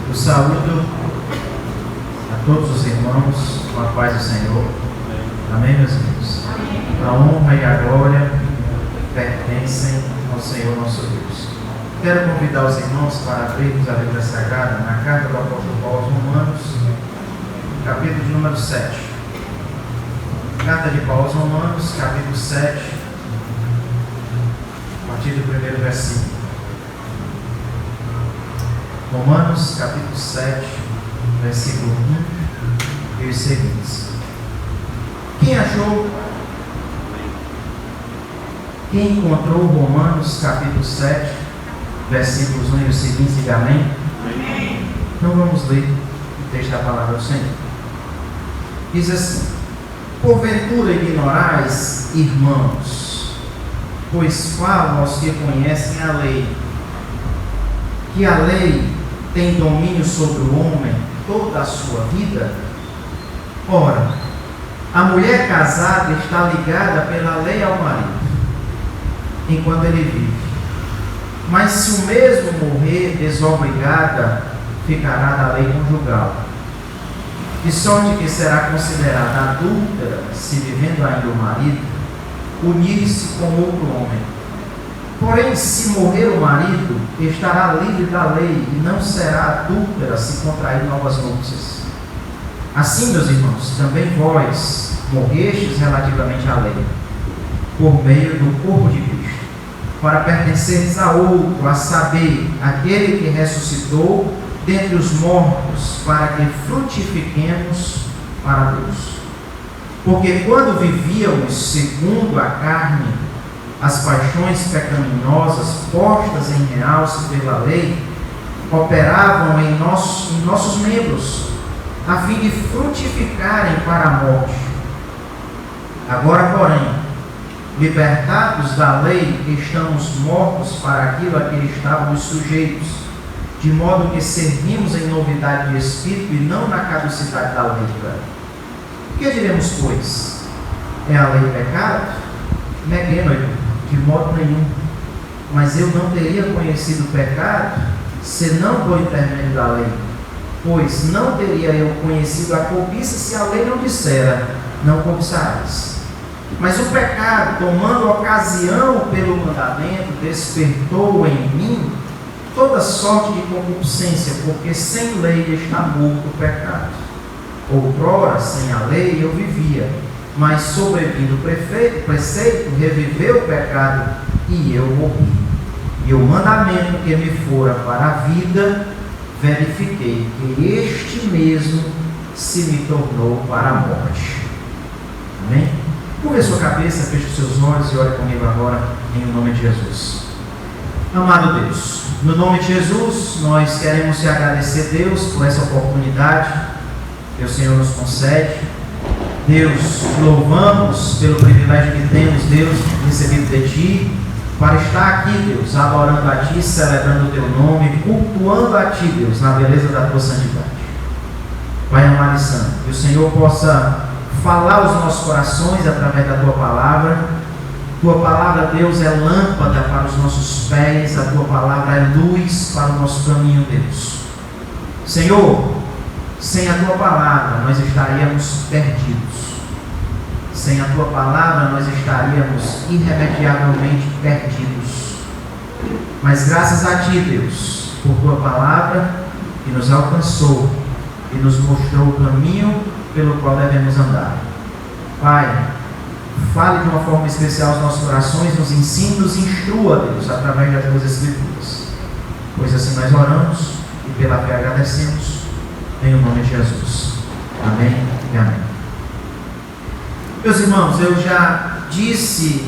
Eu saúdo a todos os irmãos com a paz do Senhor. Amém, meus irmãos? A honra e a glória pertencem ao Senhor nosso Deus. Quero convidar os irmãos para abrirmos a Bíblia Sagrada na carta do apóstolo Paulo aos Romanos, capítulo de número 7. Carta de Paulo aos Romanos, capítulo 7, a partir do primeiro versículo. Romanos, capítulo 7, versículo 1 e os seguintes. Quem achou? Quem encontrou Romanos, capítulo 7, versículos 1 e os seguintes, diga amém? Amém. Então vamos ler o texto da palavra do Senhor. Diz assim: porventura ignorais, irmãos, pois falo aos que conhecem a lei, que a lei tem domínio sobre o homem toda a sua vida? Ora, a mulher casada está ligada pela lei ao marido, enquanto ele vive. Mas se o mesmo morrer desobrigada, ficará da lei conjugal, de sorte que será considerada adúltera, se vivendo ainda o marido, unir-se com outro homem. Porém, se morrer o marido, estará livre da lei e não será adúltera se contrair novas núpcias. Assim, meus irmãos, também vós morrestes relativamente à lei, por meio do corpo de Cristo, para pertenceres a outro, a saber, aquele que ressuscitou dentre os mortos, para que frutifiquemos para Deus. Porque quando vivíamos segundo a carne, as paixões pecaminosas postas em realce pela lei operavam em nossos membros, a fim de frutificarem para a morte. Agora, porém, libertados da lei, estamos mortos para aquilo a que estávamos sujeitos, de modo que servimos em novidade de espírito e não na caducidade da letra. O que diremos, pois? É a lei pecado? Neguemos, de modo nenhum. Mas eu não teria conhecido o pecado, senão por intermédio da lei. Pois não teria eu conhecido a cobiça se a lei não dissera, não cobiçarás. Mas o pecado, tomando ocasião pelo mandamento, despertou em mim toda sorte de concupiscência, porque sem lei está morto o pecado. Outrora, sem a lei, eu vivia, mas sobrevindo o preceito, reviveu o pecado e eu morri. E o mandamento que me fora para a vida, verifiquei que este mesmo se me tornou para a morte. Amém? Curva a sua cabeça, feche os seus olhos e ore comigo agora, em nome de Jesus. Amado Deus, no nome de Jesus, nós queremos te agradecer, Deus, por essa oportunidade que o Senhor nos concede. Deus, louvamos pelo privilégio que temos, Deus, recebido de Ti, para estar aqui, Deus, adorando a Ti, celebrando o Teu nome, cultuando a Ti, Deus, na beleza da Tua santidade. Pai amado e santo, que o Senhor possa falar aos nossos corações através da Tua palavra. Tua palavra, Deus, é lâmpada para os nossos pés, a Tua palavra é luz para o nosso caminho, Deus. Senhor, sem a Tua palavra nós estaríamos perdidos. Sem a Tua palavra nós estaríamos irremediavelmente perdidos. Mas graças a Ti, Deus, por Tua palavra que nos alcançou e nos mostrou o caminho pelo qual devemos andar. Pai, fale de uma forma especial aos nossos corações, nos ensine, nos instrua, Deus, através das Tuas Escrituras. Pois assim nós oramos e pela fé agradecemos, em nome de Jesus. Amém e amém. Meus irmãos, eu já disse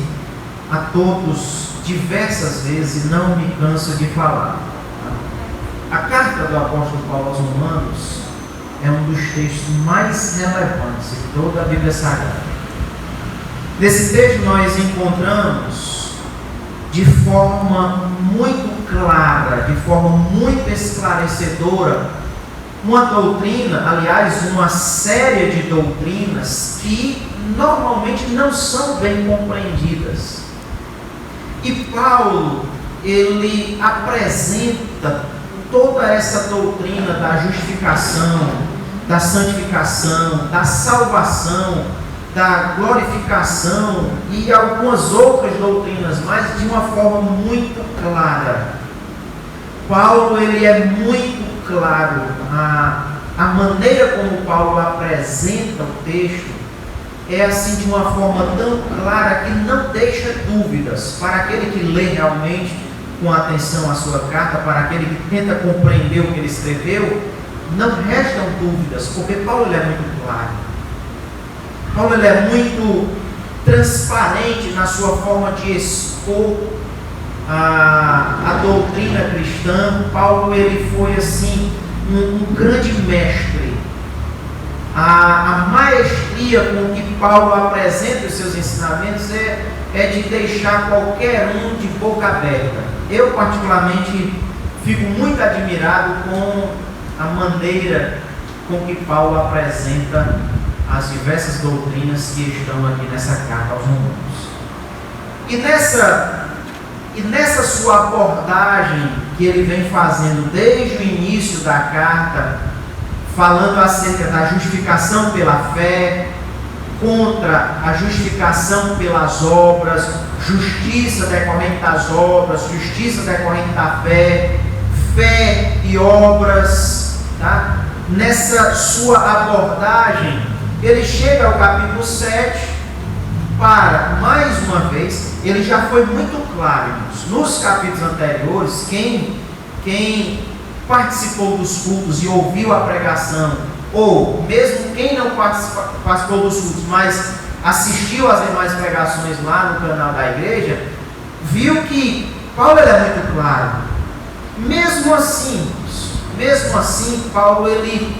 a todos diversas vezes e não me canso de falar. A carta do apóstolo Paulo aos Romanos é um dos textos mais relevantes de toda a Bíblia Sagrada. Nesse texto nós encontramos de forma muito clara, de forma muito esclarecedora, uma doutrina, aliás, uma série de doutrinas que normalmente não são bem compreendidas. E Paulo, ele apresenta toda essa doutrina da justificação, da santificação, da salvação, da glorificação e algumas outras doutrinas, mas de uma forma muito clara. Paulo, ele é muito claro. A maneira como Paulo apresenta o texto é assim, de uma forma tão clara que não deixa dúvidas para aquele que lê realmente com atenção a sua carta, para aquele que tenta compreender o que ele escreveu. Não restam dúvidas, porque Paulo, ele é muito claro. Paulo, ele é muito transparente na sua forma de expor a doutrina cristã. Paulo, ele foi assim um grande mestre. A maestria com que Paulo apresenta os seus ensinamentos é de deixar qualquer um de boca aberta. Eu particularmente fico muito admirado com a maneira com que Paulo apresenta as diversas doutrinas que estão aqui nessa carta aos Romanos. E nessa sua abordagem que ele vem fazendo desde o início da carta, falando acerca da justificação pela fé, contra a justificação pelas obras, justiça decorrente das obras, justiça decorrente da fé, fé e obras, tá? Nessa sua abordagem, ele chega ao capítulo 7 para, mais uma vez, ele já foi muito claro, irmãos. Nos capítulos anteriores, quem participou dos cultos e ouviu a pregação, ou mesmo quem não participou dos cultos, mas assistiu às demais pregações lá no canal da igreja, viu que Paulo, ele é muito claro. Mesmo assim, Paulo, ele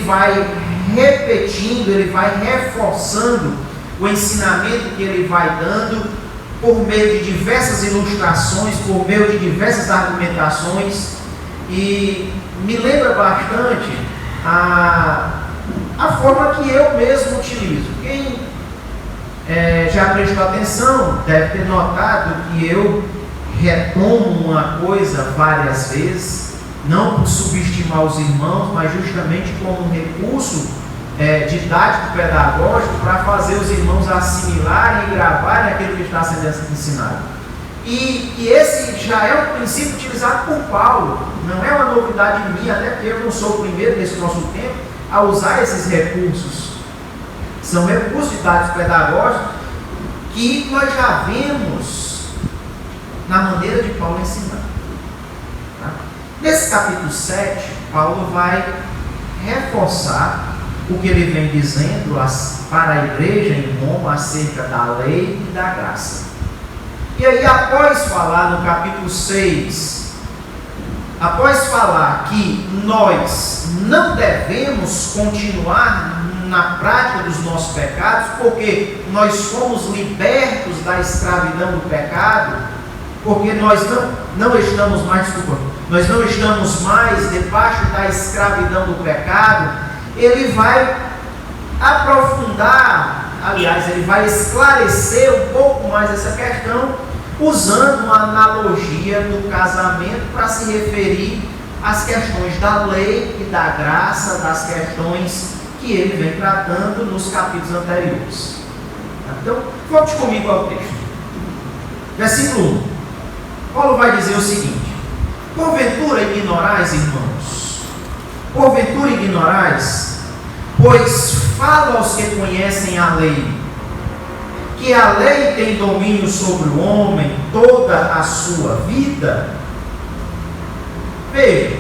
vai repetindo, ele vai reforçando o ensinamento que ele vai dando por meio de diversas ilustrações, por meio de diversas argumentações, e me lembra bastante a forma que eu mesmo utilizo. Quem já prestou atenção deve ter notado que eu retomo uma coisa várias vezes, não por subestimar os irmãos, mas justamente como um recurso didático, pedagógico, para fazer os irmãos assimilarem e gravarem aquilo que está sendo ensinado. E esse já é um princípio utilizado por Paulo, não é uma novidade minha, até porque eu não sou o primeiro nesse nosso tempo a usar esses recursos. São recursos didáticos pedagógicos que nós já vemos na maneira de Paulo ensinar. Tá? Nesse capítulo 7, Paulo vai reforçar o que ele vem dizendo para a igreja em Roma acerca da lei e da graça. E aí, após falar no capítulo 6, após falar que nós não devemos continuar na prática dos nossos pecados, porque nós fomos libertos da escravidão do pecado, porque nós não estamos mais debaixo da escravidão do pecado, ele vai aprofundar, aliás, ele vai esclarecer um pouco mais essa questão, usando uma analogia do casamento para se referir às questões da lei e da graça, das questões que ele vem tratando nos capítulos anteriores. Então, volte comigo ao texto. Versículo 1. Paulo vai dizer o seguinte: porventura ignorais, irmãos, porventura ignorais, pois falo aos que conhecem a lei, que a lei tem domínio sobre o homem toda a sua vida. Veja,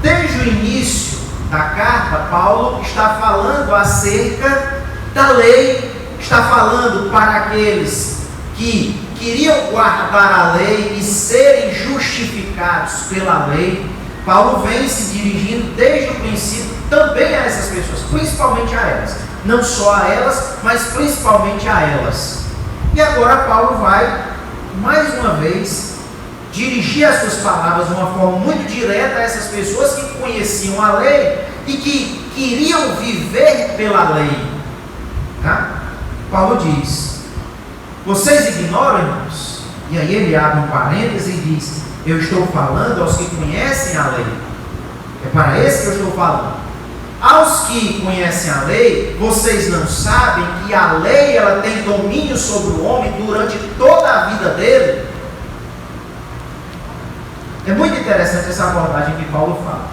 desde o início da carta, Paulo está falando acerca da lei, está falando para aqueles que queriam guardar a lei e serem justificados pela lei. Paulo vem se dirigindo desde o princípio também a essas pessoas, principalmente a elas. Não só a elas, mas principalmente a elas. E agora Paulo vai, mais uma vez, dirigir as suas palavras de uma forma muito direta a essas pessoas que conheciam a lei e que queriam viver pela lei. Tá? Paulo diz: vocês ignoram, irmãos, E aí ele abre um parêntese e diz: eu estou falando aos que conhecem a lei. É para esse que eu estou falando. Aos que conhecem a lei, vocês não sabem que a lei ela tem domínio sobre o homem durante toda a vida dele? É muito interessante essa abordagem que Paulo fala.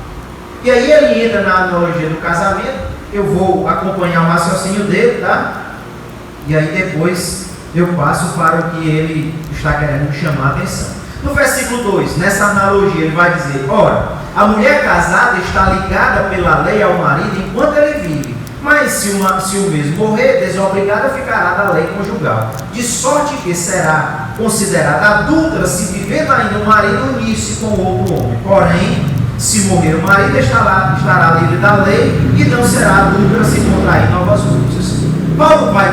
E aí ele entra na analogia do casamento. Eu vou acompanhar o raciocínio dele, tá? E aí depois eu passo para o que ele está querendo chamar a atenção. No versículo 2, nessa analogia, ele vai dizer: ora, a mulher casada está ligada pela lei ao marido enquanto ele vive, mas se o mesmo morrer, desobrigada ficará da lei conjugal, de sorte que será considerada adúltera se vivendo ainda o marido unir-se com outro homem. Porém, se morrer o marido, estará livre da lei e não será adúltera se contrair novas núpcias. Paulo vai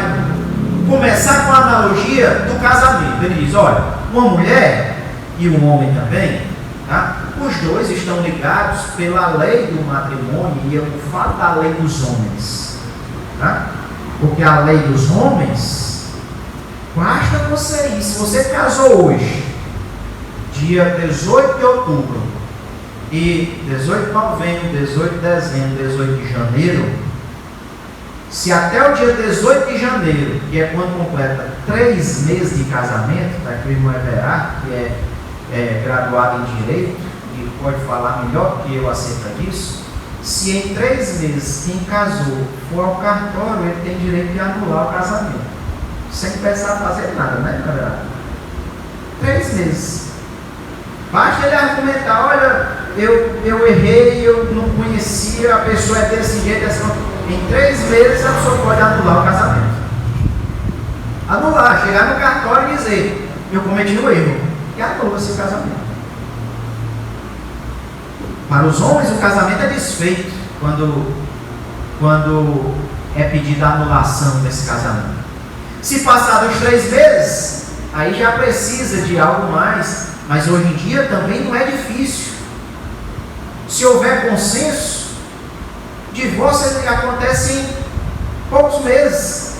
começar com a analogia do casamento. Ele diz: olha, uma mulher e um homem também, tá? Os dois estão ligados pela lei do matrimônio, e eu falo da lei dos homens, tá? Porque a lei dos homens, basta você ir. Se você casou hoje, dia 18 de outubro, e 18 de novembro, 18 de dezembro, 18 de janeiro, se até o dia 18 de janeiro, que é quando completa 3 meses de casamento, da irmã Everard, que é graduada em Direito, e pode falar melhor que eu acerca disso, se em 3 meses quem casou for ao cartório, ele tem direito de anular o casamento, sem precisar fazer nada, né, Everard? 3 meses. Basta ele argumentar: olha, eu errei, eu não conhecia, a pessoa é desse jeito, assim. Em 3 meses a pessoa pode anular o casamento. Anular, chegar no cartório e dizer: eu cometi um erro, e anula-se o casamento. Para os homens, o casamento é desfeito quando é pedida a anulação desse casamento. Se passar dos 3 meses, aí já precisa de algo mais, mas hoje em dia também não é difícil. Se houver consenso, divórcio acontece em poucos meses.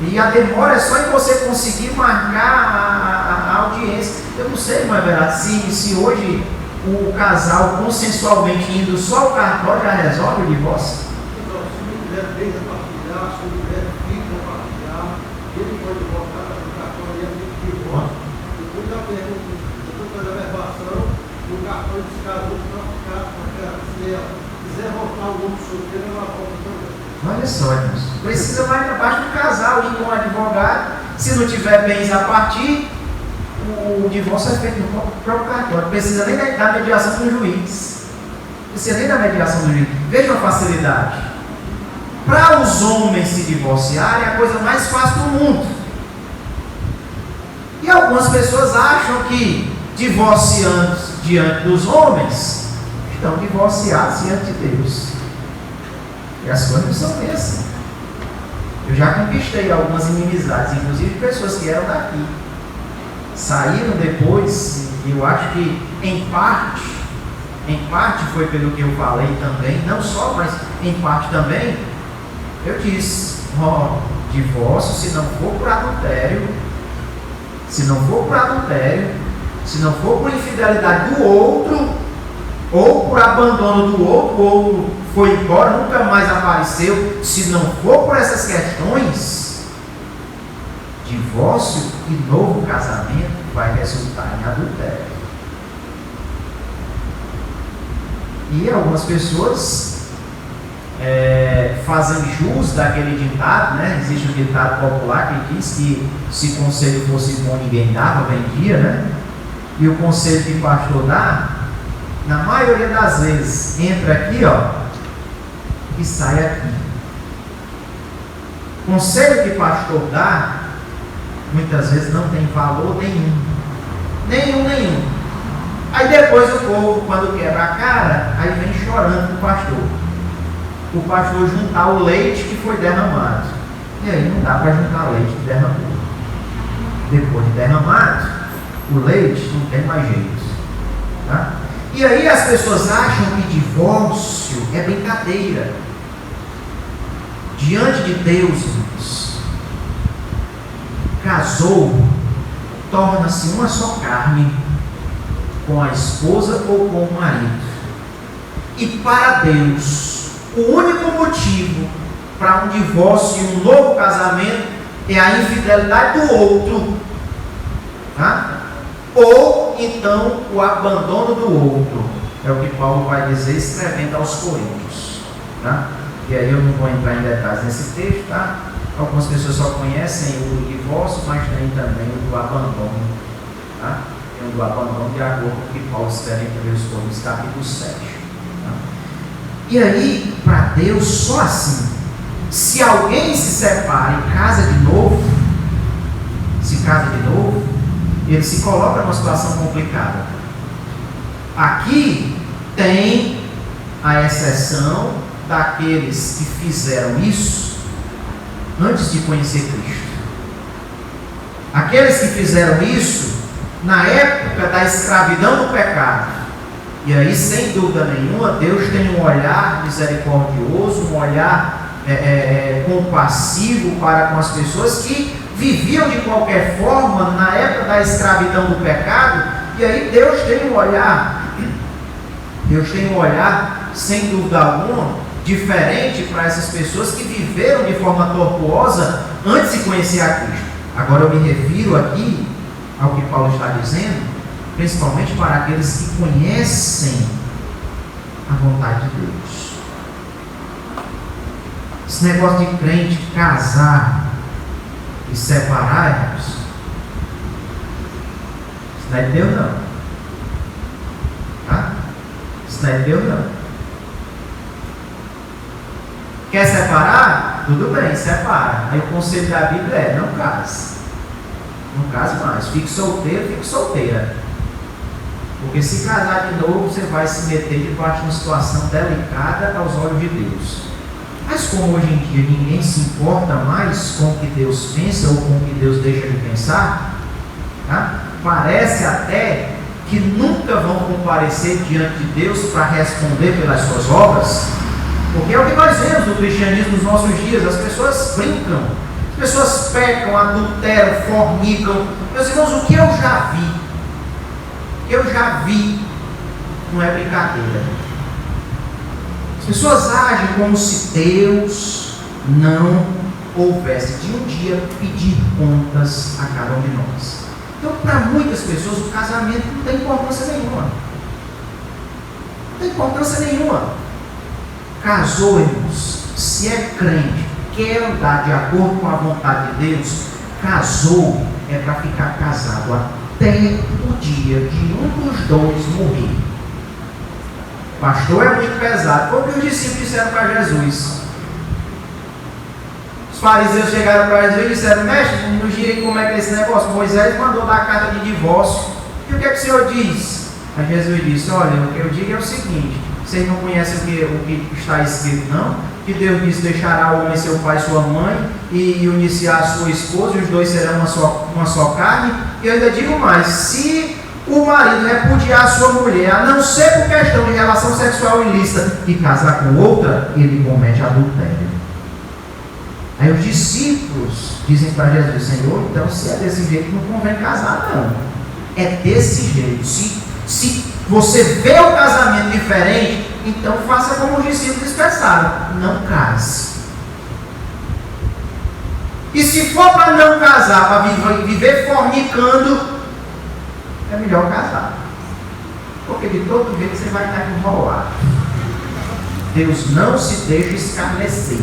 E a demora é só em você conseguir marcar a audiência. Eu não sei, mas se hoje o casal consensualmente indo só ao cartório já resolve o divórcio. Então, se não tiver bens a partilhar, se não tiver filhos a partilhar, ele pode voltar no cartório e abrir o divórcio. Depois da pergunta, depois da verbação, o cartório descasou para ficar, se ela quiser voltar o outro solteiro, ela volta também. Olha só, irmãos, precisa mais da parte do casal ir com um advogado. Se não tiver bens a partir, o divórcio é feito no próprio cartório. Não precisa nem da mediação do juiz. Não precisa nem da mediação do juiz. Veja a facilidade. Para os homens se divorciarem, é a coisa mais fácil do mundo. E algumas pessoas acham que divorciando diante dos homens, estão divorciados diante de Deus. E as coisas não são bem assim. Eu já conquistei algumas inimizades, inclusive pessoas que eram daqui. Saíram depois, e eu acho que em parte foi pelo que eu falei também, não só, mas em parte também, eu disse: divórcio, se não for por adultério, se não for por infidelidade do outro, ou por abandono do outro, o outro foi embora, nunca mais apareceu, se não for por essas questões, divórcio e novo casamento vai resultar em adultério. E algumas pessoas fazem jus daquele ditado, né? Existe um ditado popular que diz que se conselho fosse bom, ninguém dava, vendia, né? E o conselho que o pastor dá, na maioria das vezes, entra aqui, e sai aqui. O conselho que o pastor dá, muitas vezes não tem valor nenhum. Aí depois o povo, quando quebra a cara, aí vem chorando com o pastor. O pastor juntar o leite que foi derramado. E aí não dá para juntar leite que derramou. Depois de derramado, o leite não tem mais jeito. Tá? E aí as pessoas acham que divórcio é brincadeira. Diante de Deus, irmãos, casou, torna-se uma só carne com a esposa ou com o marido. E para Deus, o único motivo para um divórcio e um novo casamento é a infidelidade do outro, tá? Ou então o abandono do outro. É o que Paulo vai dizer escrevendo aos Coríntios, tá? E aí eu não vou entrar em detalhes nesse texto, tá? Algumas pessoas só conhecem o divórcio, mas tem também o do abandono, tá? Tem o do abandono de acordo com o que Paulo escreve em 1 Coríntios capítulo 7, tá? E aí, para Deus, só assim, se alguém se separa e casa de novo, ele se coloca numa situação complicada. Aqui tem a exceção daqueles que fizeram isso antes de conhecer Cristo. Aqueles que fizeram isso na época da escravidão do pecado. E aí, sem dúvida nenhuma, Deus tem um olhar misericordioso, um olhar compassivo para com as pessoas que viviam de qualquer forma na época da escravidão do pecado. E aí Deus tem um olhar, sem dúvida alguma, diferente para essas pessoas que viveram de forma tortuosa antes de conhecer a Cristo. Agora eu me refiro aqui ao que Paulo está dizendo, principalmente para aqueles que conhecem a vontade de Deus. Esse negócio de crente casar e separar, irmãos, isso não é de Deus não, tá? Isso não é de Deus não. Quer separar? Tudo bem, separa. Aí o conselho da Bíblia é: não case. Não case mais. Fique solteiro, fique solteira. Porque se casar de novo, você vai se meter debaixo de uma situação delicada aos olhos de Deus. Mas como hoje em dia ninguém se importa mais com o que Deus pensa ou com o que Deus deixa de pensar, tá? Parece até que nunca vão comparecer diante de Deus para responder pelas suas obras. Porque é o que nós vemos no cristianismo nos nossos dias. As pessoas brincam, as pessoas pecam, adulteram, fornicam. Meus irmãos, o que eu já vi, não é brincadeira. As pessoas agem como se Deus não houvesse de um dia pedir contas a cada um de nós. Então, para muitas pessoas, o casamento não tem importância nenhuma. Não tem importância nenhuma. Casou, irmãos, se é crente, quer andar de acordo com a vontade de Deus, casou é para ficar casado até o dia de um dos dois morrer. Pastor, é muito pesado. Foi o que os discípulos disseram para Jesus. Os fariseus chegaram para Jesus e disseram: mestre, nos diga como é que é esse negócio. Moisés mandou dar a carta de divórcio. E o que é que o Senhor diz? Aí Jesus disse: olha, o que eu digo é o seguinte: vocês não conhecem o que está escrito, não? Que Deus disse: deixará o homem seu pai e sua mãe e unir-se a sua esposa, e os dois serão uma só carne. E eu ainda digo mais: se o marido repudiar a sua mulher, a não ser por questão de relação sexual ilícita, e casar com outra, ele comete adultério. Aí os discípulos dizem para Jesus: Senhor, então se é desse jeito, não convém casar, não. É desse jeito. Se você vê o casamento diferente, então faça como os discípulos expressaram: não case. E se for para não casar, para viver fornicando, é melhor casar. Porque de todo jeito você vai estar enrolado. Deus não se deixa escarnecer.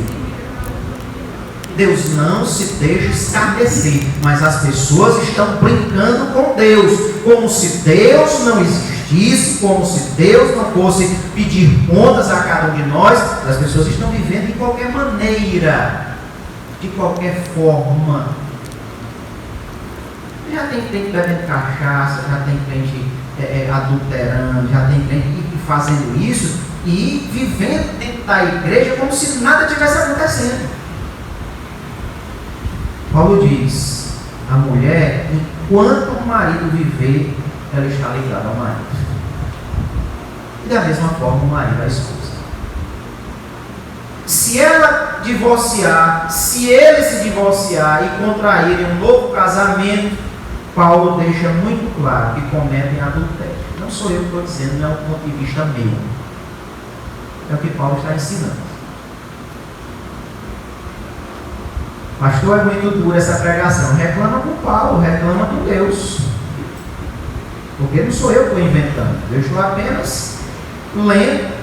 Deus não se deixa escarnecer. Mas as pessoas estão brincando com Deus, como se Deus não existisse, como se Deus não fosse pedir contas a cada um de nós. As pessoas estão vivendo de qualquer maneira, de qualquer forma. Já tem crente bebendo cachaça, já tem crente adulterando, já tem crente fazendo isso e vivendo dentro da igreja como se nada tivesse acontecendo. Paulo diz: a mulher, enquanto o marido viver, ela está ligada ao marido. E da mesma forma o marido à esposa. Se ela divorciar, se ele se divorciar e contraírem um novo casamento, Paulo deixa muito claro que cometem adultério. Não sou eu que estou dizendo, não é um ponto de vista meu. É o que Paulo está ensinando. Pastor, é muito dura essa pregação. Reclama com Paulo, reclama com Deus. Porque não sou eu que estou inventando. Eu estou apenas lendo,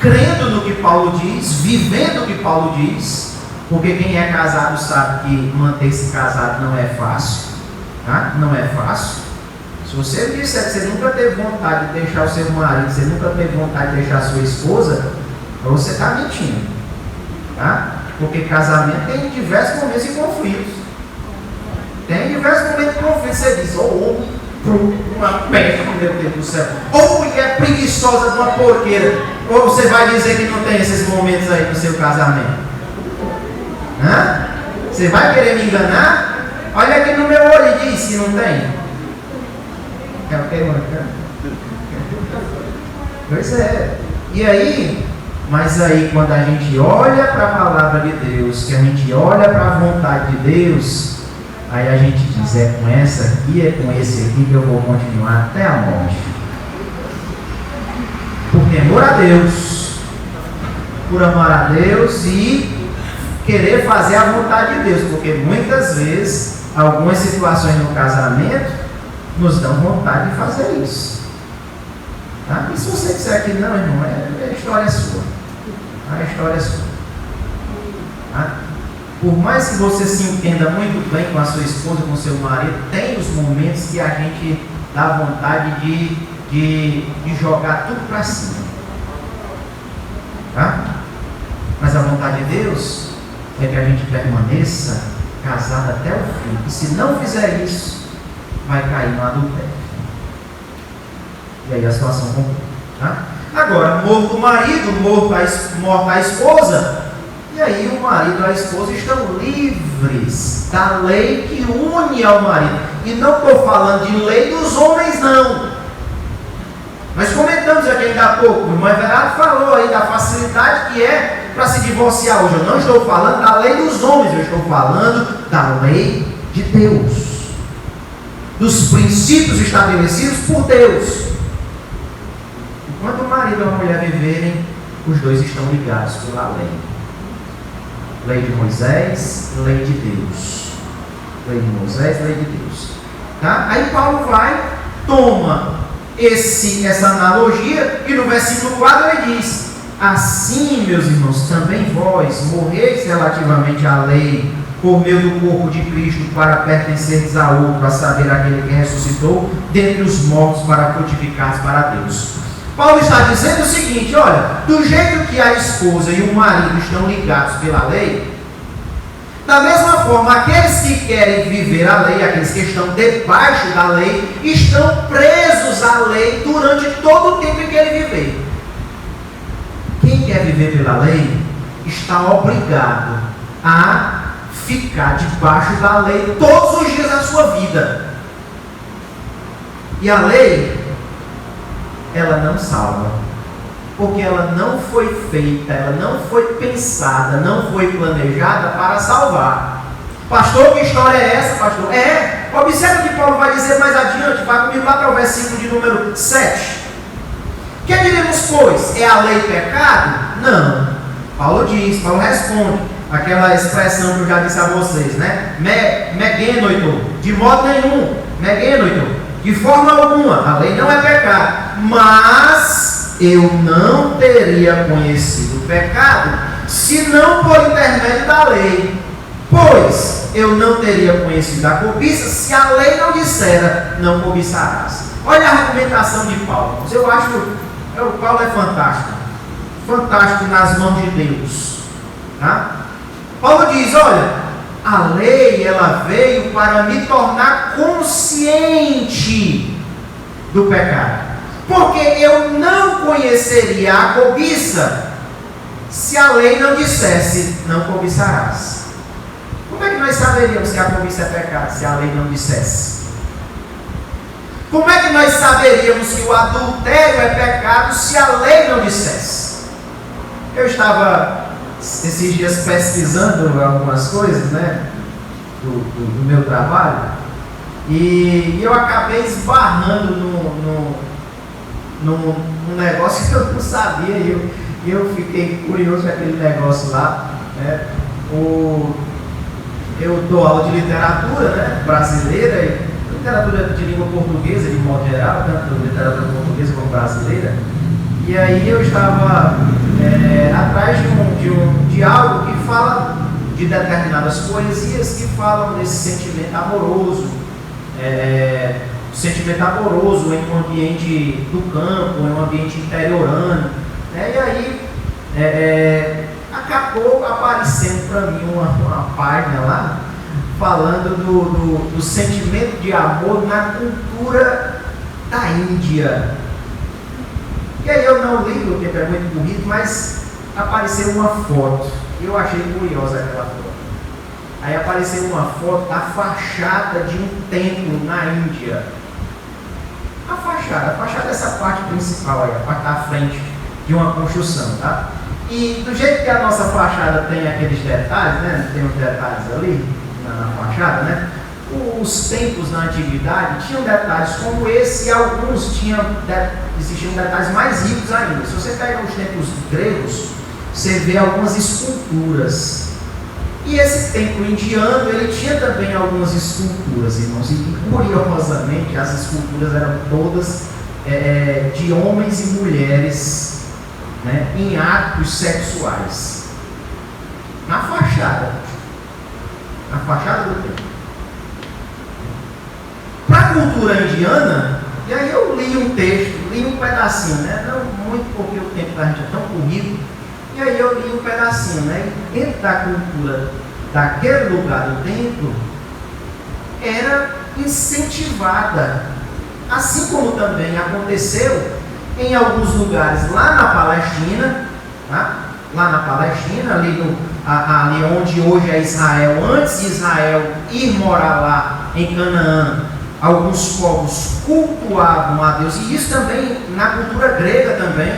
crendo no que Paulo diz, vivendo o que Paulo diz. Porque quem é casado sabe que manter-se casado não é fácil. Tá? Não é fácil. Se você disser que você nunca teve vontade de deixar o seu marido, você nunca teve vontade de deixar a sua esposa, você está mentindo. Tá? Porque casamento tem diversos momentos de conflitos. Tem diversos momentos de conflitos. Você diz, homem, uma peste, meu Deus do céu. Ou mulher preguiçosa de uma porqueira. Ou você vai dizer que não tem esses momentos aí no seu casamento? Hã? Você vai querer me enganar? Olha aqui no meu olho e diz que não tem. É o que, mano? Pois é. E aí, mas aí quando a gente olha para a palavra de Deus, que a gente olha para a vontade de Deus, aí a gente diz, é com essa aqui, é com esse aqui que eu vou continuar até a morte. Por temor a Deus, por amar a Deus e querer fazer a vontade de Deus, porque muitas vezes algumas situações no casamento nos dão vontade de fazer isso. Tá? E se você disser que não, irmão, a história é sua. A história é sua. Tá? Por mais que você se entenda muito bem com a sua esposa, com o seu marido, tem os momentos que a gente dá vontade de jogar tudo para cima. Tá? Mas a vontade de Deus é que a gente permaneça casado até o fim. E se não fizer isso, vai cair no adultério. E aí a situação complica. Tá? Agora, morto o marido, morta a esposa, e aí o marido e a esposa estão livres da lei que une ao marido. E não estou falando de lei dos homens, não. Nós comentamos aqui ainda há pouco, o irmão Everardo falou aí da facilidade que é para se divorciar hoje. Eu não estou falando da lei dos homens, eu estou falando da lei de Deus, dos princípios estabelecidos por Deus. Enquanto o marido e a mulher viverem, os dois estão ligados pela lei. Lei de Moisés, lei de Deus. Lei de Moisés, lei de Deus. Tá? Aí Paulo vai, toma essa analogia, e no versículo 4 ele diz: assim, meus irmãos, também vós morreis relativamente à lei, por meio do corpo de Cristo, para pertencerdes a outro, a saber, aquele que ressuscitou dentre os mortos, para frutificar para Deus. Paulo está dizendo o seguinte: olha, do jeito que a esposa e o marido estão ligados pela lei, da mesma forma, aqueles que querem viver a lei, aqueles que estão debaixo da lei, estão presos à lei durante todo o tempo em que ele viver. Quem quer viver pela lei está obrigado a ficar debaixo da lei todos os dias da sua vida. E a lei, ela não salva, porque ela não foi feita, ela não foi pensada, não foi planejada para salvar. Pastor, que história é essa, pastor? Observa o que Paulo vai dizer mais adiante. Vai comigo lá para o versículo de número 7. Que diremos, pois? É a lei pecado? Não. Paulo responde aquela expressão que eu já disse a vocês, né? Megenoito, de modo nenhum. Megenoito, de forma alguma. A lei não é pecado. Mas eu não teria conhecido o pecado, senão por intermédio da lei. Pois eu não teria conhecido a cobiça, se a lei não dissera, não cobiçarás. Olha a argumentação de Paulo. Eu acho que o Paulo é fantástico. Fantástico nas mãos de Deus. Tá? Paulo diz, olha, a lei, ela veio para me tornar consciente do pecado. Porque eu não conheceria a cobiça se a lei não dissesse, não cobiçarás. Como é que nós saberíamos que a cobiça é pecado se a lei não dissesse? Como é que nós saberíamos que o adultério é pecado se a lei não dissesse? Eu estava esses dias pesquisando algumas coisas, né, do meu trabalho, E eu acabei esbarrando num negócio que eu não sabia, e eu fiquei curioso com aquele negócio lá, né? Eu dou aula de literatura, né, brasileira, e literatura de língua portuguesa de modo geral, tanto literatura portuguesa como brasileira, e aí eu estava atrás de algo que fala de determinadas poesias que falam desse sentimento amoroso, em um ambiente do campo, em um ambiente interiorano, né? E aí acabou aparecendo para mim uma página lá falando do sentimento de amor na cultura da Índia. E aí eu não li, porque é muito bonito, mas apareceu uma foto. Eu achei curiosa aquela foto. Aí apareceu uma foto da fachada de um templo na Índia. A fachada é essa parte principal aí, a parte da frente de uma construção, tá? E do jeito que a nossa fachada tem aqueles detalhes, né? Tem uns detalhes ali na fachada, né? Os templos na antiguidade tinham detalhes como esse, e alguns existiam detalhes mais ricos ainda. Se você pega os templos gregos, você vê algumas esculturas. E esse templo indiano, ele tinha também algumas esculturas, irmãos. E curiosamente, as esculturas eram todas de homens e mulheres, né, em atos sexuais. Na fachada do templo. Para a cultura indiana, e aí eu li um texto, li um pedacinho, né? Não muito, porque o tempo da gente é tão corrido. E aí eu li um pedacinho, né? E dentro da cultura daquele lugar do templo, era incentivada, assim como também aconteceu em alguns lugares lá na Palestina, tá? Lá na Palestina, ali onde hoje é Israel. Antes de Israel ir morar lá em Canaã, alguns povos cultuavam a Deus, e isso também na cultura grega também,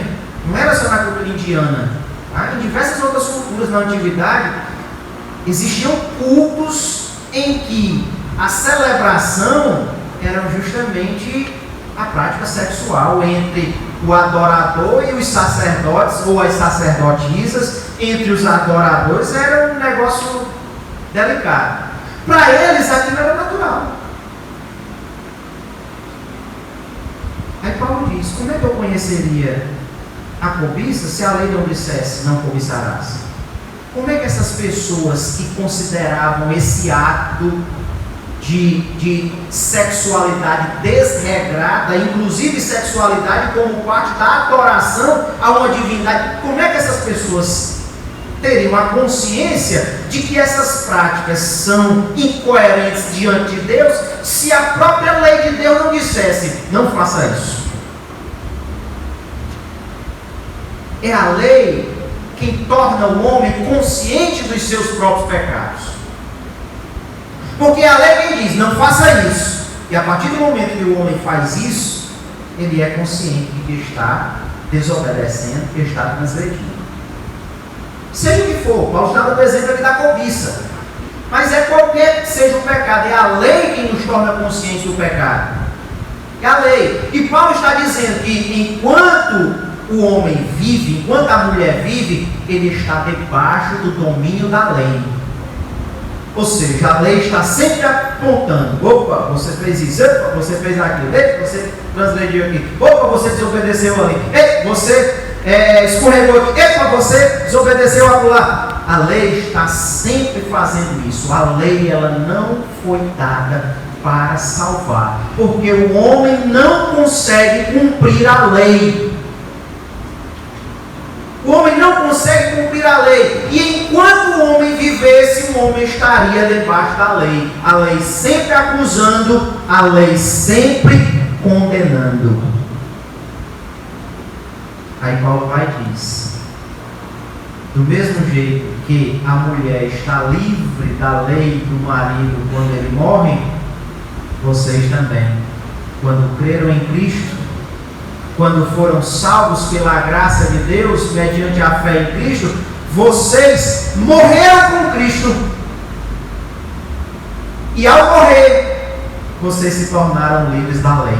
não era só na cultura indiana, tá? Em diversas outras culturas na antiguidade existiam cultos em que a celebração era justamente a prática sexual entre o adorador e os sacerdotes, ou as sacerdotisas. Entre os adoradores era um negócio delicado. Para eles aquilo era natural. Aí Paulo diz: como é que eu conheceria a cobiça se a lei não dissesse não cobiçarás? Como é que essas pessoas que consideravam esse ato de sexualidade desregrada, inclusive sexualidade como parte da adoração a uma divindade, como é que essas pessoas teriam a consciência de que essas práticas são incoerentes diante de Deus, se a própria lei de Deus não dissesse não faça isso? É a lei quem torna o homem consciente dos seus próprios pecados. Porque a lei quem diz, não faça isso. E a partir do momento que o homem faz isso, ele é consciente de que está desobedecendo, que está transgredindo. Seja o que for, Paulo está dando o exemplo aqui da cobiça. Mas é qualquer que seja o pecado, é a lei quem nos torna conscientes do pecado. É a lei. E Paulo está dizendo que enquanto o homem vive, enquanto a mulher vive, ele está debaixo do domínio da lei. Ou seja, a lei está sempre apontando: opa, você fez isso, opa, você fez aquilo, ei, você transgrediu aqui, opa, você desobedeceu ali, ei, você escorregou aqui, epa, você desobedeceu acolá. A lei está sempre fazendo isso. A lei, ela não foi dada para salvar, porque o homem não consegue cumprir a lei. O homem não consegue cumprir a lei. E enquanto o homem vivesse, o homem estaria debaixo da lei. A lei sempre acusando, a lei sempre condenando. Aí Paulo vai e diz: do mesmo jeito que a mulher está livre da lei do marido quando ele morre, vocês também, quando creram em Cristo, quando foram salvos pela graça de Deus, mediante a fé em Cristo, vocês morreram com Cristo. E ao morrer, vocês se tornaram livres da lei.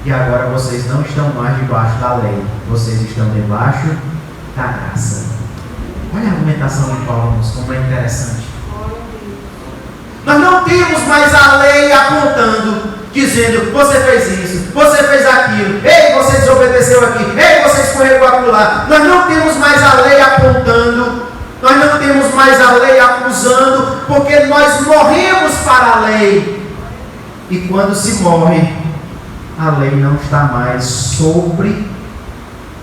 E agora vocês não estão mais debaixo da lei, vocês estão debaixo da graça. Olha a argumentação de Paulo, irmãos, como é interessante. Nós não temos mais a lei apontando, dizendo, você fez isso, você fez aquilo, ei, você desobedeceu aqui, ei, você escorregou acolá. Nós não temos mais a lei apontando, nós não temos mais a lei acusando, porque nós morremos para a lei. E quando se morre, a lei não está mais sobre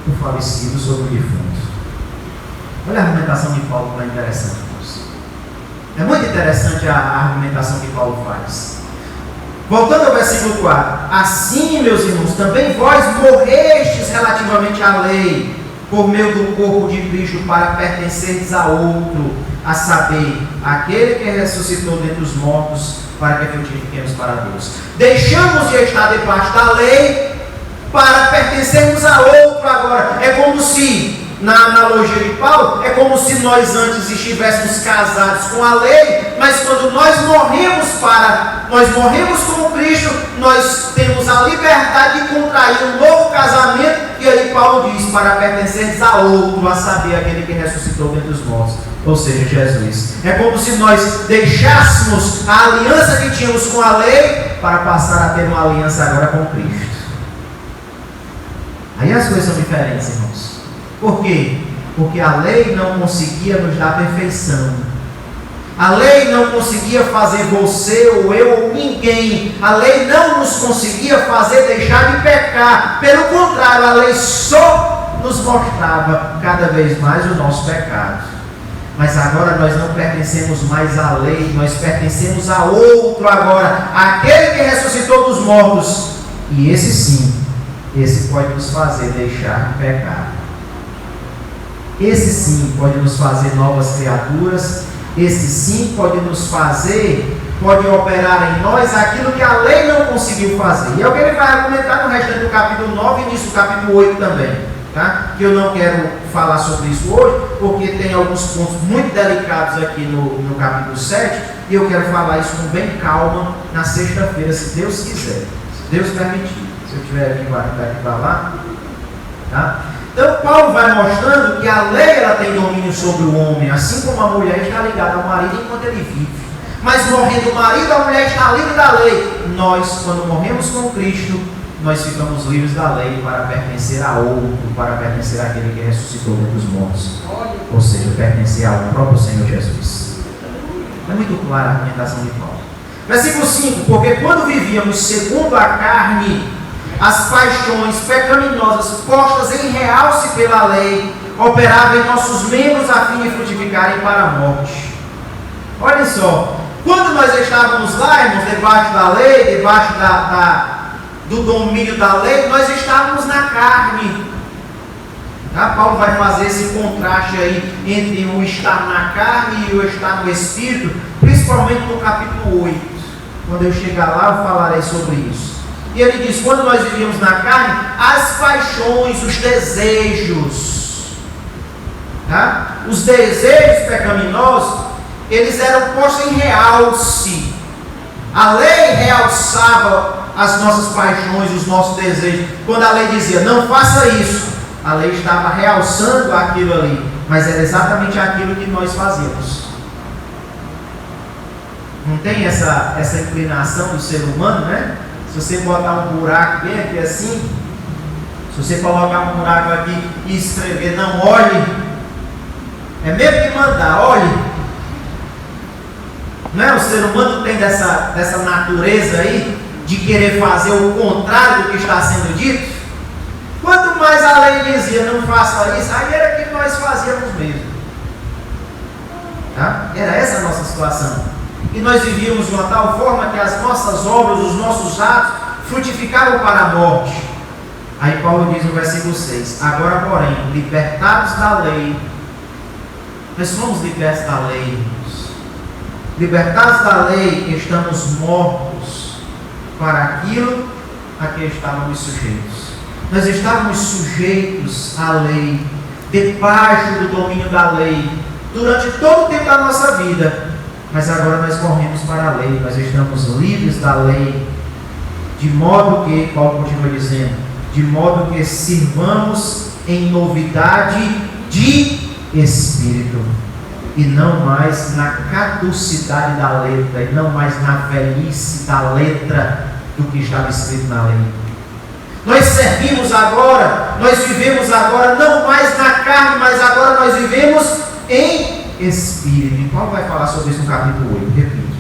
o falecido, sobre o defunto. Olha a argumentação de Paulo, que é interessante, irmãos. É muito interessante a argumentação que Paulo faz. Voltando ao versículo 4. Assim, meus irmãos, também vós morrestes relativamente à lei, por meio do corpo de Cristo, para pertencerdes a outro, a saber, aquele que ressuscitou dentre os mortos, para que frutifiquemos para Deus. Deixamos de estar debaixo da lei para pertencermos a outro agora. É como se, na analogia de Paulo, é como se nós antes estivéssemos casados com a lei, mas quando nós morremos com Cristo, nós temos a liberdade de contrair um novo casamento, e aí Paulo diz, para pertencermos a outro, a saber, aquele que ressuscitou dentre os mortos, ou seja, Jesus. É como se nós deixássemos a aliança que tínhamos com a lei, para passar a ter uma aliança agora com Cristo. Aí as coisas são diferentes, irmãos. Por quê? Porque a lei não conseguia nos dar perfeição. A lei não conseguia fazer você ou eu ou ninguém. A lei não nos conseguia fazer deixar de pecar. Pelo contrário, a lei só nos mostrava cada vez mais o nosso pecado. Mas agora nós não pertencemos mais à lei, nós pertencemos a outro agora, aquele que ressuscitou dos mortos. E esse sim, esse pode nos fazer deixar de pecar. Esse sim pode nos fazer novas criaturas. Esse sim pode nos fazer, pode operar em nós aquilo que a lei não conseguiu fazer. E é o que ele vai argumentar no restante do capítulo 9 e início do capítulo 8 também. Tá? Que eu não quero falar sobre isso hoje, porque tem alguns pontos muito delicados aqui no capítulo 7, e eu quero falar isso com bem calma na sexta-feira, se Deus quiser, se Deus permitir. Se eu estiver aqui, daqui para lá. Tá? Então Paulo vai mostrando que a lei ela tem domínio sobre o homem, assim como a mulher está ligada ao marido enquanto ele vive. Mas morrendo o marido, a mulher está livre da lei. Nós, quando morremos com Cristo, nós ficamos livres da lei para pertencer a outro, para pertencer àquele que ressuscitou dentre os mortos. Ou seja, pertencer ao próprio Senhor Jesus. É muito clara a argumentação de Paulo. Versículo 5. Porque quando vivíamos segundo a carne, as paixões pecaminosas postas em realce pela lei operavam em nossos membros a fim de frutificarem para a morte. Olhem só, quando nós estávamos lá, irmãos, debaixo da lei, debaixo do domínio da lei, nós estávamos na carne. Tá? Paulo vai fazer esse contraste aí entre o estar na carne e o estar no Espírito, principalmente no capítulo 8. Quando eu chegar lá, eu falarei sobre isso. E ele diz, quando nós vivíamos na carne, as paixões, os desejos, tá? Os desejos pecaminosos, eles eram postos em realce. A lei realçava as nossas paixões, os nossos desejos. Quando a lei dizia, não faça isso, a lei estava realçando aquilo ali, mas era exatamente aquilo que nós fazíamos. Não tem essa inclinação do ser humano, né? Se você botar um buraco bem aqui assim, se você colocar um buraco aqui e escrever, não olhe, é mesmo que mandar, olhe. Não é? O ser humano tem dessa natureza aí, de querer fazer o contrário do que está sendo dito. Quanto mais a lei dizia, não faça isso, aí era que nós fazíamos mesmo. Tá? Era essa a nossa situação. E nós vivíamos de uma tal forma que as nossas obras, os nossos atos, frutificavam para a morte. Aí Paulo diz no versículo 6, agora porém, libertados da lei, nós fomos libertos da lei, irmãos. Libertados da lei, estamos mortos para aquilo a que estávamos sujeitos. Nós estávamos sujeitos à lei, debaixo do domínio da lei, durante todo o tempo da nossa vida. mas agora nós corremos para a lei, nós estamos livres da lei, de modo que, Paulo continua dizendo, de modo que sirvamos em novidade de espírito, e não mais na caducidade da letra, e não mais na velhice da letra do que estava escrito na lei. Nós servimos agora, nós vivemos agora, não mais na carne, mas agora nós vivemos em espírito. E Paulo vai falar sobre isso no capítulo 8, repito.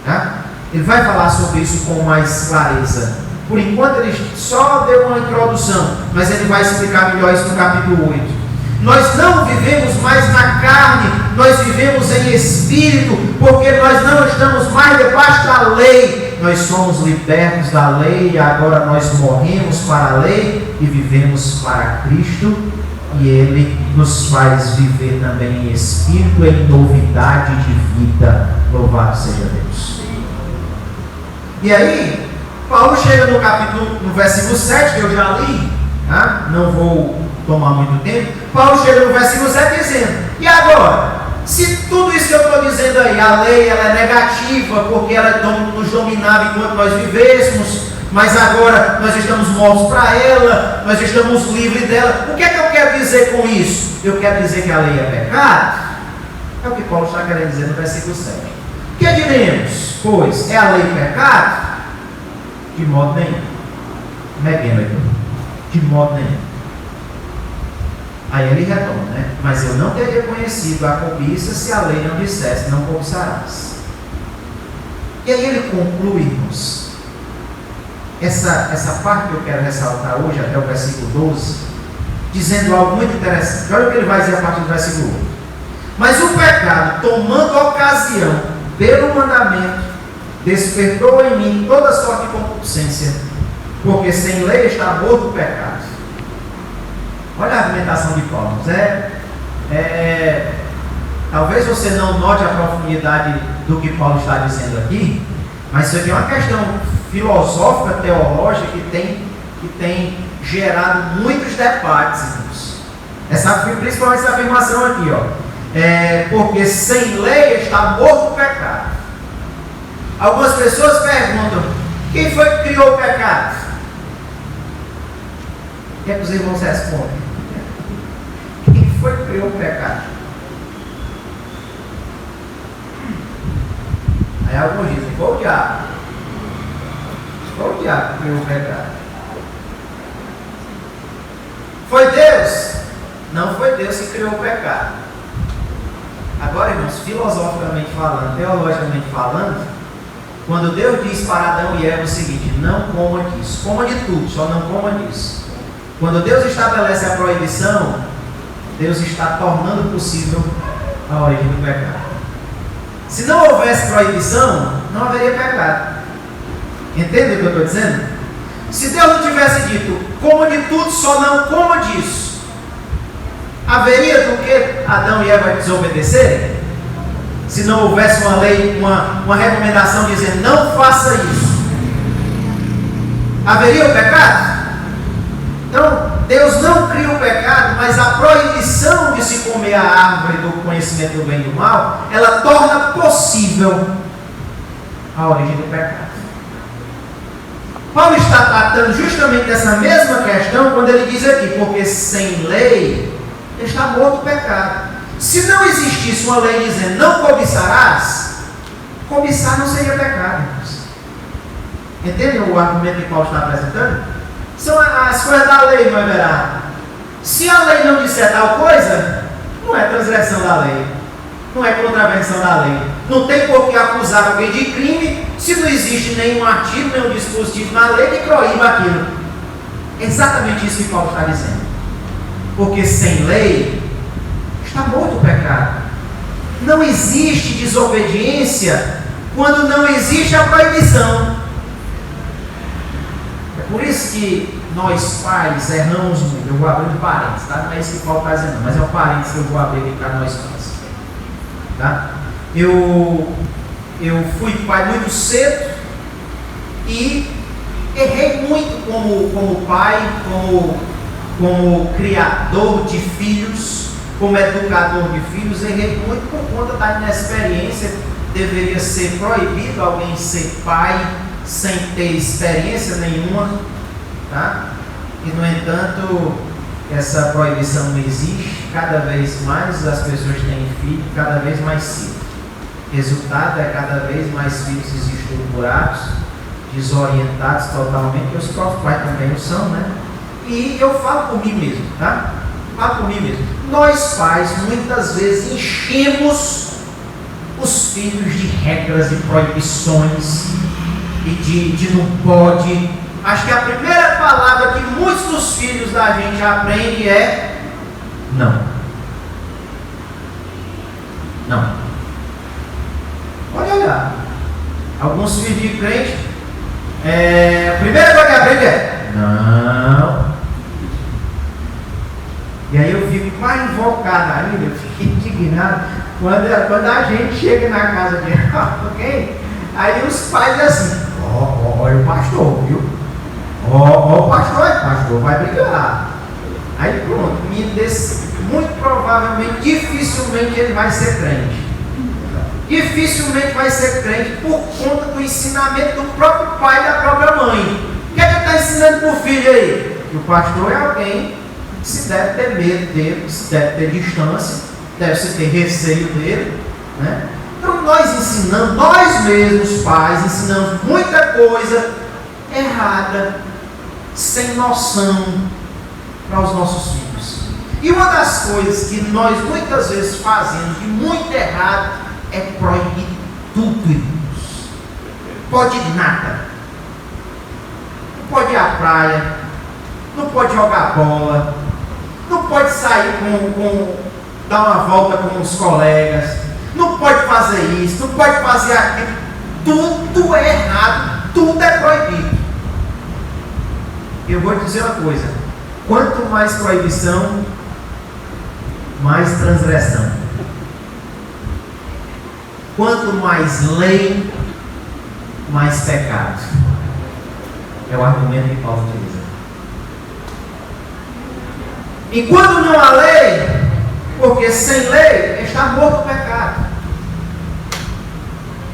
Tá? Ele vai falar sobre isso com mais clareza. Por enquanto ele só deu uma introdução, mas ele vai explicar melhor isso no capítulo 8. Nós não vivemos mais na carne, nós vivemos em espírito, porque nós não estamos mais debaixo da lei. Nós somos libertos da lei e agora nós morremos para a lei e vivemos para Cristo, e Ele nos faz viver também em espírito, em novidade de vida. Louvado seja Deus. E aí, Paulo chega no capítulo, no versículo 7, que eu já li, tá? Não vou tomar muito tempo. Paulo chega no versículo 7 dizendo: e agora? Se tudo isso que eu estou dizendo aí, a lei ela é negativa, porque ela nos dominava enquanto nós vivêssemos, mas agora nós estamos mortos para ela, nós estamos livres dela. O que é que eu quero dizer com isso? Eu quero dizer que a lei é pecado? É o que Paulo está querendo dizer no versículo 7. O que diremos? Pois, é a lei pecado? De modo nenhum. De modo nenhum. Aí ele retoma, né? Mas eu não teria conhecido a cobiça se a lei não dissesse, não cobiçarás. E aí ele conclui, irmãos, essa parte que eu quero ressaltar hoje, até o versículo 12, dizendo algo muito interessante. Olha o que ele vai dizer a partir do versículo 8. Mas o pecado, tomando ocasião pelo mandamento, despertou em mim toda sorte de concupiscência, porque sem lei está morto o pecado. Olha a argumentação de Paulo. Talvez você não note a profundidade do que Paulo está dizendo aqui, mas isso aqui é uma questão filosófica, teológica, que tem gerado muitos debates, irmãos. Principalmente essa afirmação aqui, porque sem lei está morto o pecado. Algumas pessoas perguntam: quem foi que criou o pecado? O que é que os irmãos respondem? Quem foi que criou o pecado? Aí alguns dizem: foi o diabo. Foi o diabo que criou o pecado. Foi Deus? Não foi Deus que criou o pecado. Agora, irmãos, filosoficamente falando, teologicamente falando, quando Deus diz para Adão e Eva o seguinte: não coma disso, coma de tudo, só não coma disso. Quando Deus estabelece a proibição, Deus está tornando possível a origem do pecado. Se não houvesse proibição, não haveria pecado. Entende o que eu estou dizendo? Se Deus não tivesse dito: coma de tudo, só não coma disso, haveria do que Adão e Eva desobedecerem? Se não houvesse uma lei, uma recomendação dizendo: não faça isso, haveria o pecado? Então, Deus não cria o pecado, mas a proibição de se comer a árvore do conhecimento do bem e do mal, ela torna possível a origem do pecado. Paulo está tratando justamente dessa mesma questão quando ele diz aqui: porque sem lei está morto o pecado. Se não existisse uma lei dizendo não cobiçarás, cobiçar não seria pecado. Entendem o argumento que Paulo está apresentando? São as coisas da lei, não é verdade? Se a lei não disser tal coisa, não é transgressão da lei, não é contravenção da lei. Não tem por que acusar alguém de crime se não existe nenhum artigo, nenhum dispositivo na lei que proíba aquilo. É exatamente isso que Paulo está dizendo. Porque sem lei está morto o pecado. Não existe desobediência quando não existe a proibição. É por isso que nós pais erramos muito. Eu vou abrir um parênteses, tá? Não é isso que Paulo está dizendo, mas é um parênteses que eu vou abrir aqui para nós pais. Tá? Eu fui pai muito cedo e errei muito como pai, como criador de filhos, como educador de filhos. Errei muito por conta da inexperiência deveria ser proibido alguém ser pai sem ter experiência nenhuma, tá? E no entanto, essa proibição não existe. Cada vez mais as pessoas têm filhos, cada vez mais cedo. Resultado é cada vez mais filhos desestruturados, desorientados totalmente, e os próprios pais também o são, né? E eu falo por mim mesmo, tá? Falo por mim mesmo. Nós pais muitas vezes enchemos os filhos de regras e proibições e de não pode. Acho que a primeira palavra que muitos dos filhos da gente aprendem é não. Não. Pode olhar. Alguns filhos de crente, a primeira coisa que aprende é não. E aí eu fico mais invocado ainda, eu fico indignado quando a gente chega na casa de alguém, aí os pais assim, olha o pastor, viu? O pastor vai brigar. Aí pronto, o menino desse, muito provavelmente, dificilmente ele vai ser crente. Dificilmente vai ser crente por conta do ensinamento do próprio pai e da própria mãe. O que é que ele está ensinando para o filho aí? Que o pastor é alguém que se deve ter medo dele, que se deve ter distância, deve-se ter receio dele, né? Então nós ensinamos, nós mesmos pais, ensinamos muita coisa errada, sem noção para os nossos filhos. E uma das coisas que nós muitas vezes fazemos de muito errado é proibir tudo, irmãos. Pode nada. Não pode ir à praia, não pode jogar bola, não pode sair dar uma volta com os colegas, não pode fazer isso, não pode fazer aquilo. Tudo é errado, tudo é proibido. Eu vou te dizer uma coisa: quanto mais proibição, mais transgressão. Quanto mais lei, mais pecado. É o argumento que Paulo utiliza. E quando não há lei, porque sem lei está morto o pecado.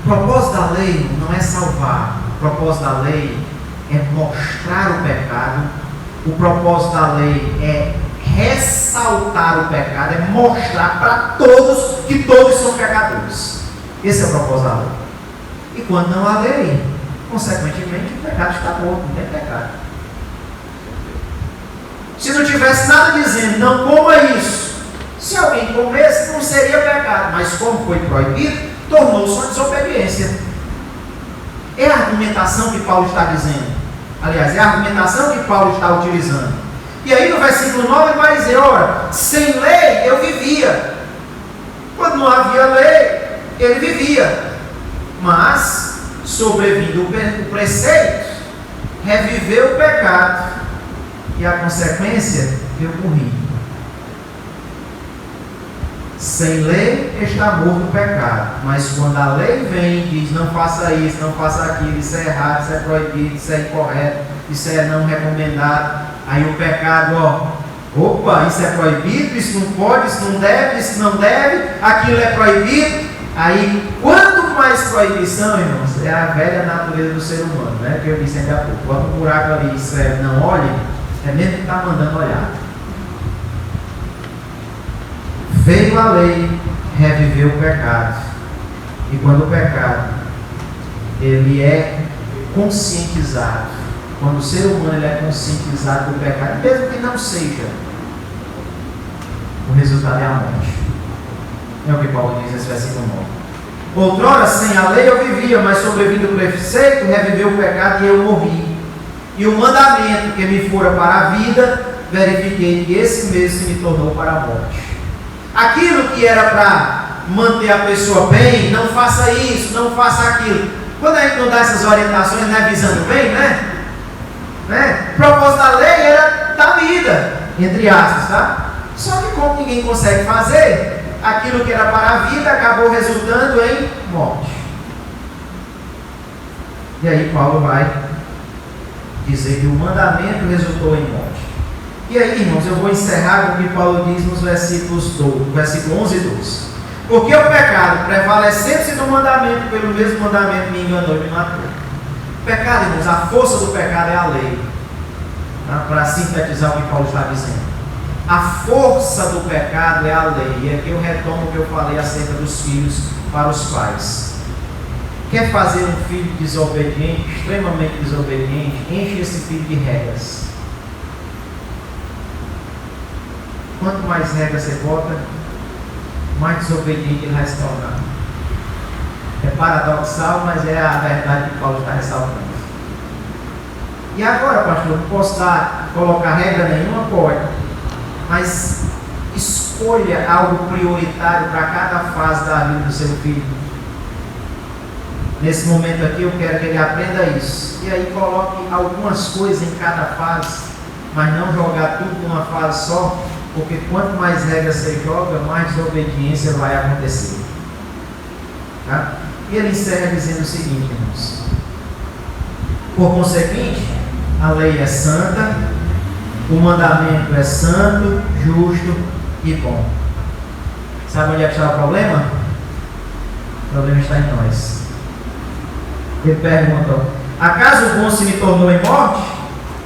O propósito da lei não é salvar. O propósito da lei é mostrar o pecado. O propósito da lei é ressaltar o pecado, é mostrar para todos que todos são pecadores. Esse é o propósito da lei. E quando não há lei, consequentemente o pecado está morto, não tem pecado. Se não tivesse nada dizendo, não coma isso, se alguém comesse, não seria pecado, mas como foi proibido, tornou-se uma desobediência. É a argumentação que Paulo está dizendo. Aliás, é a argumentação que Paulo está utilizando. E aí no versículo 9 ele vai dizer: ora, sem lei eu vivia. Quando não havia lei, ele vivia. Mas, sobrevindo o preceito, reviveu o pecado. E a consequência, eu morri. Sem lei está morto o pecado. Mas quando a lei vem e diz: não faça isso, não faça aquilo, isso é errado, isso é proibido, isso é incorreto, isso é não recomendado. Aí o pecado, opa, isso é proibido, isso não pode, isso não deve, aquilo é proibido. Aí, quanto mais proibição, irmãos, é a velha natureza do ser humano, né? Que eu disse ainda há pouco. Bota um buraco ali e escreve: não olhe, é mesmo que está mandando olhar. Veio a lei, reviveu o pecado. E quando o pecado ele é conscientizado, quando o ser humano ele é conscientizado do pecado, mesmo que não seja, o resultado é a morte. É o que Paulo diz nesse versículo 9. Outrora, sem a lei eu vivia, mas sobrevindo o preceito, reviveu o pecado e eu morri. E o mandamento que me fora para a vida, verifiquei que esse mesmo se me tornou para a morte. Aquilo que era para manter a pessoa bem, não faça isso, não faça aquilo. Quando a gente não dá essas orientações, né, visando bem, né? O propósito da lei era da vida, entre aspas, tá? Só que como ninguém consegue fazer, aquilo que era para a vida acabou resultando em morte. E aí Paulo vai dizer que o mandamento resultou em morte. E aí, irmãos, eu vou encerrar com o que Paulo diz nos versículos 11 e 12. Porque o pecado, prevalecendo-se do mandamento, pelo mesmo mandamento me enganou e me matou. O pecado, irmãos, a força do pecado é a lei. Tá? Para sintetizar o que Paulo está dizendo. A força do pecado é a lei. E aqui eu retomo o que eu falei acerca dos filhos para os pais. Quer fazer um filho desobediente, extremamente desobediente, enche esse filho de regras. Quanto mais regras você bota, mais desobediente ele vai se tornar. É paradoxal, mas é a verdade que Paulo está ressaltando. E agora, pastor, não posso colocar regra nenhuma? Pode. Mas escolha algo prioritário para cada fase da vida do seu filho. Nesse momento aqui eu quero que ele aprenda isso. E aí coloque algumas coisas em cada fase, mas não jogar tudo numa fase só, porque quanto mais regras você joga, mais desobediência vai acontecer. Tá? E ele encerra dizendo o seguinte, irmãos: por conseguinte, a lei é santa, o mandamento é santo, justo e bom. Sabe onde é que está o problema? O problema está em nós. Ele pergunta: acaso o bom se me tornou em morte?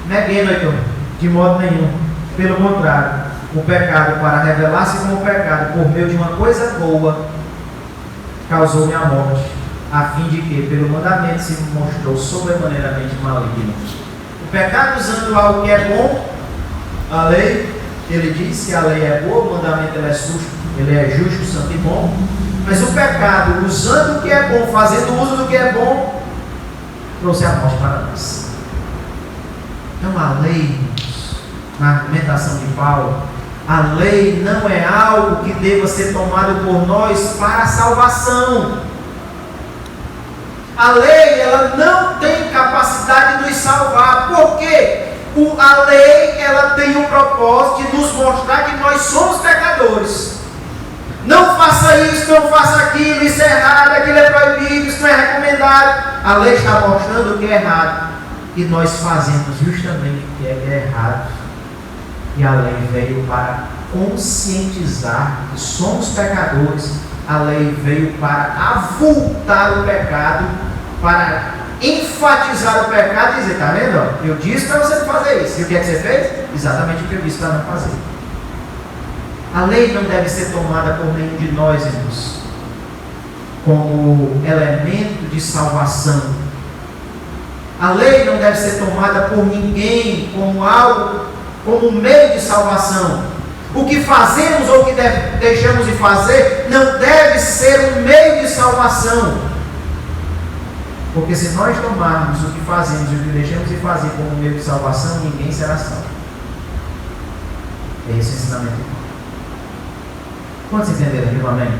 Neguei, Heitor, de modo nenhum. Pelo contrário, o pecado, para revelar-se como pecado por meio de uma coisa boa, causou-me a morte, a fim de que, pelo mandamento, se mostrou sobremaneiramente maligno. O pecado usando algo que é bom, a lei, ele diz que a lei é boa, o mandamento ele é justo, santo e bom, mas o pecado usando o que é bom, fazendo uso do que é bom, trouxe a morte para nós. Então a lei, na argumentação de Paulo, a lei não é algo que deva ser tomado por nós para a salvação. A lei, ela não tem capacidade de nos salvar. Por quê? A lei, ela tem o propósito de nos mostrar que nós somos pecadores. Não faça isso, não faça aquilo, isso é errado, aquilo é proibido, isso não é recomendado. A lei está mostrando o que é errado. E nós fazemos justamente o que é errado. E a lei veio para conscientizar que somos pecadores. A lei veio para avultar o pecado, para enfatizar o pecado e dizer: está vendo? Eu disse para você não fazer isso. E o que é que você fez? Exatamente o que eu disse para não fazer. A lei não deve ser tomada por nenhum de nós, irmãos, como elemento de salvação. A lei não deve ser tomada por ninguém como algo, como meio de salvação. O que fazemos ou o que deixamos de fazer não deve ser um meio de salvação. Porque se nós tomarmos o que fazemos e o que deixamos de fazer como meio de salvação, ninguém será salvo. É esse o ensinamento de Paulo. Quantos entenderam aqui, amém?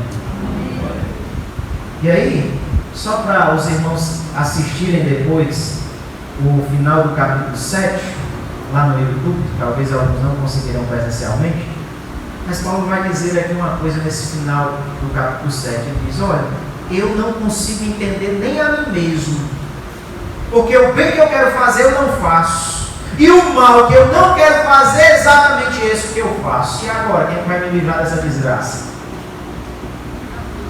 E aí, só para os irmãos assistirem depois o final do capítulo 7, lá no YouTube, talvez alguns não conseguirão presencialmente, mas Paulo vai dizer aqui uma coisa nesse final do capítulo 7. Ele diz: olha, eu não consigo entender nem a mim mesmo, porque o bem que eu quero fazer eu não faço, e o mal que eu não quero fazer é exatamente esse que eu faço. E agora, quem vai me livrar dessa desgraça?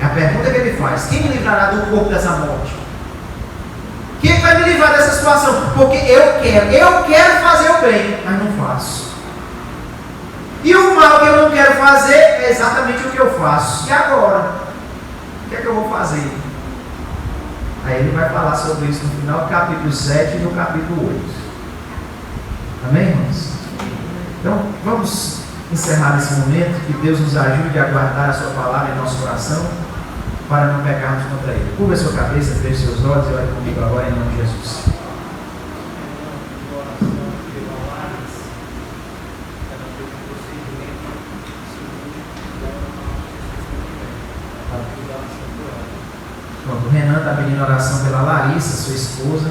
É a pergunta que ele faz: quem me livrará do corpo dessa morte? Quem vai me livrar dessa situação? Porque eu quero fazer o bem, mas não faço. E o mal que eu não quero fazer é exatamente o que eu faço. E agora? O que é que eu vou fazer? Aí ele vai falar sobre isso no final do capítulo 7 e no capítulo 8. Amém, irmãos? Então, vamos encerrar esse momento. Que Deus nos ajude a guardar a sua palavra em nosso coração, para não pecarmos contra ele. Curva a sua cabeça, feche seus olhos e olhe comigo agora em nome de Jesus. Pronto, o Renan está pedindo oração pela Larissa, sua esposa.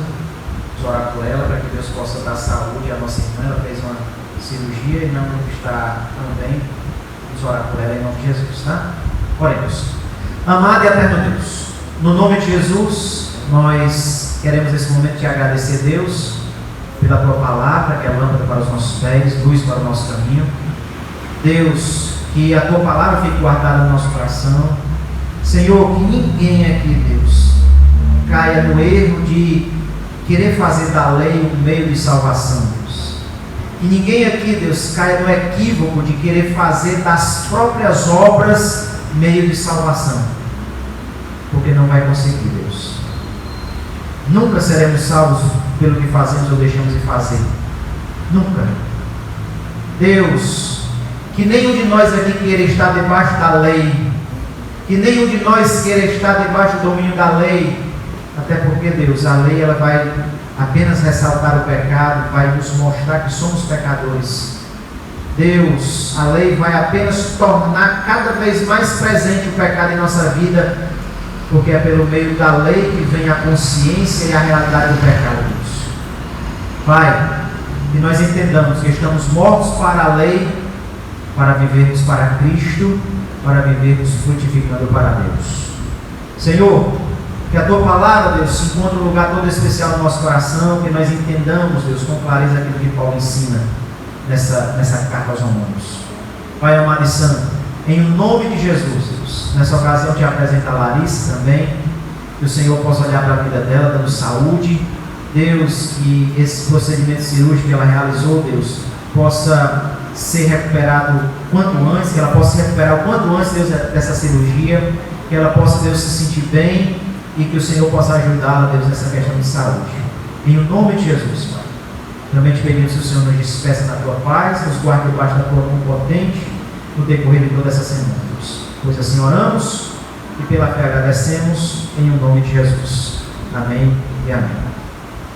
Vamos orar por ela para que Deus possa dar saúde à nossa irmã. Ela fez uma cirurgia e não está tão bem. Vamos orar por ela em nome de Jesus, tá? Oremos. Amado e eterno Deus, no nome de Jesus, nós queremos nesse momento te agradecer, Deus, pela tua palavra, que é lâmpada para os nossos pés, luz para o nosso caminho. Deus, que a tua palavra fique guardada no nosso coração, Senhor, que ninguém aqui, Deus, caia no erro de querer fazer da lei um meio de salvação, Deus. Que ninguém aqui, Deus, caia no equívoco de querer fazer das próprias obras meio de salvação, porque não vai conseguir, Deus. Nunca seremos salvos pelo que fazemos ou deixamos de fazer. Nunca. Deus, que nenhum de nós aqui queira estar debaixo da lei, que nenhum de nós queira estar debaixo do domínio da lei, até porque, Deus, a lei ela vai apenas ressaltar o pecado, vai nos mostrar que somos pecadores. Deus, a lei vai apenas tornar cada vez mais presente o pecado em nossa vida, porque é pelo meio da lei que vem a consciência e a realidade do pecado, Deus. Pai, que nós entendamos que estamos mortos para a lei, para vivermos para Cristo, para vivermos frutificando para Deus. Senhor, que a Tua palavra, Deus, se encontre um lugar todo especial no nosso coração, que nós entendamos, Deus, com clareza aquilo que Paulo ensina nessa carta aos Romanos. Pai amado e santo, em nome de Jesus, Deus, nessa ocasião te apresento a Larissa também, que o Senhor possa olhar para a vida dela, dando saúde, Deus, que esse procedimento cirúrgico que ela realizou, Deus, possa ser recuperado quanto antes, que ela possa se recuperar o quanto antes, Deus, dessa cirurgia, que ela possa, Deus, se sentir bem e que o Senhor possa ajudá-la, Deus, nessa questão de saúde. Em nome de Jesus, Pai. Também te pedimos que o Senhor nos despeça da Tua paz, nos guarde debaixo da Tua mão potente no decorrer de toda essa semana, Deus. Pois assim oramos e pela fé agradecemos, em nome de Jesus. Amém e amém.